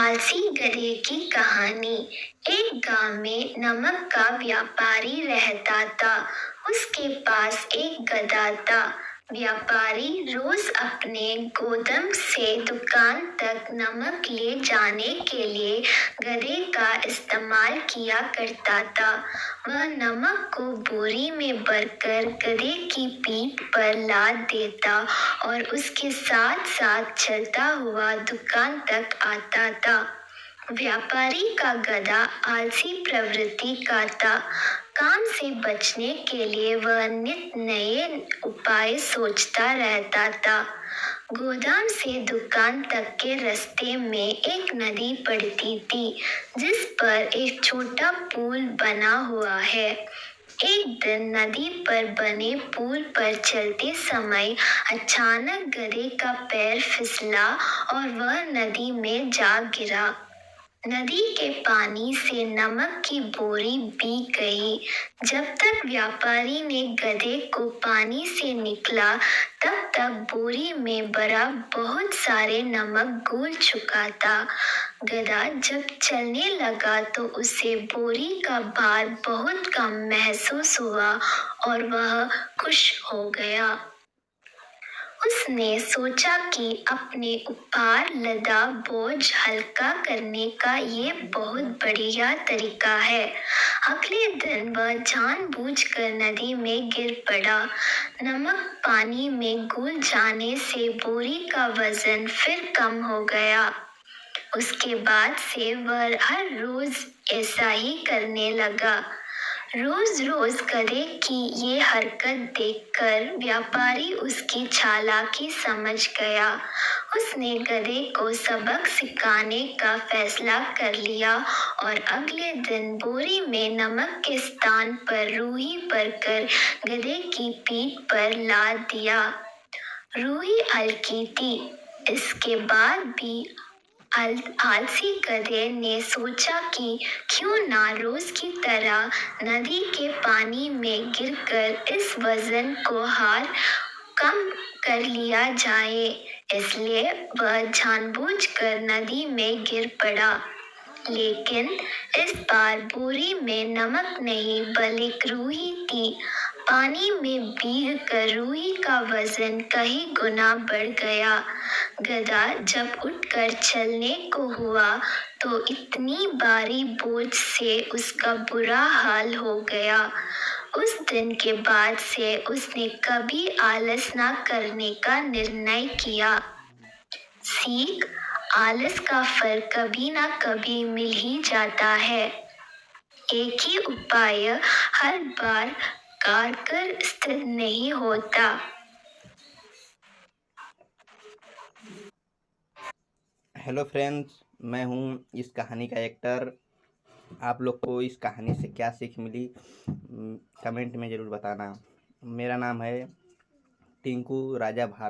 आलसी गधे की कहानी। एक गांव में नमक का व्यापारी रहता था। उसके पास एक गधा था। व्यापारी रोज अपने गोदाम से दुकान तक नमक ले जाने के लिए गधे का इस्तेमाल किया करता था। वह नमक को बोरी में भरकर गधे की पीठ पर लाद देता और उसके साथ साथ चलता हुआ दुकान तक आता था। व्यापारी का गधा आलसी प्रवृत्ति का था। काम से बचने के लिए वह नित नए उपाय सोचता रहता था। गोदाम से दुकान तक के रास्ते में एक नदी पड़ती थी, जिस पर एक छोटा पुल बना हुआ है। एक दिन नदी पर बने पुल पर चलते समय अचानक गधे का पैर फिसला और वह नदी में जा गिरा। नदी के पानी से नमक की बोरी भीग गई। जब तक व्यापारी ने गधे को पानी से निकला, तब तक बोरी में भरा बहुत सारे नमक घुल चुका था। गधा जब चलने लगा तो उसे बोरी का भार बहुत कम महसूस हुआ और वह खुश हो गया। उसने सोचा कि अपने ऊपर लदा बोझ हल्का करने का ये बहुत बढ़िया तरीका है। अगले दिन वह जानबूझकर नदी में गिर पड़ा। नमक पानी में घुल जाने से बोरी का वजन फिर कम हो गया। उसके बाद से वह हर रोज ऐसा ही करने लगा। रोज रोज गधे की ये हरकत देखकर व्यापारी उसकी चालाकी समझ गया। उसने गधे को सबक सिखाने का फैसला कर लिया और अगले दिन बोरी में नमक के स्थान पर रूई भरकर गधे की पीठ पर लाद दिया। रूई हल्की थी। इसके बाद भी आलसी गधे ने सोचा कि क्यों ना रोज की तरह नदी के पानी में गिरकर इस वजन को कम कर लिया जाए। इसलिए वह जानबूझकर नदी में गिर पड़ा। लेकिन इस बार बोरी में नमक नहीं बल्कि रूई थी। पानी में भीग कर रूई का वजन कई गुना बढ़ गया। गधा जब उठकर चलने को हुआ तो इतनी भारी बोझ से उसका बुरा हाल हो गया। उस दिन के बाद से उसने कभी आलस न करने का निर्णय किया। सीख: आलस का फल कभी ना कभी मिल ही जाता है। एक ही उपाय हर बार कारगर स्थिर नहीं होता। हेलो फ्रेंड्स, मैं हूं इस कहानी का एक्टर। आप लोग को इस कहानी से क्या सीख मिली कमेंट में ज़रूर बताना। मेरा नाम है टिंकू राजा भारत।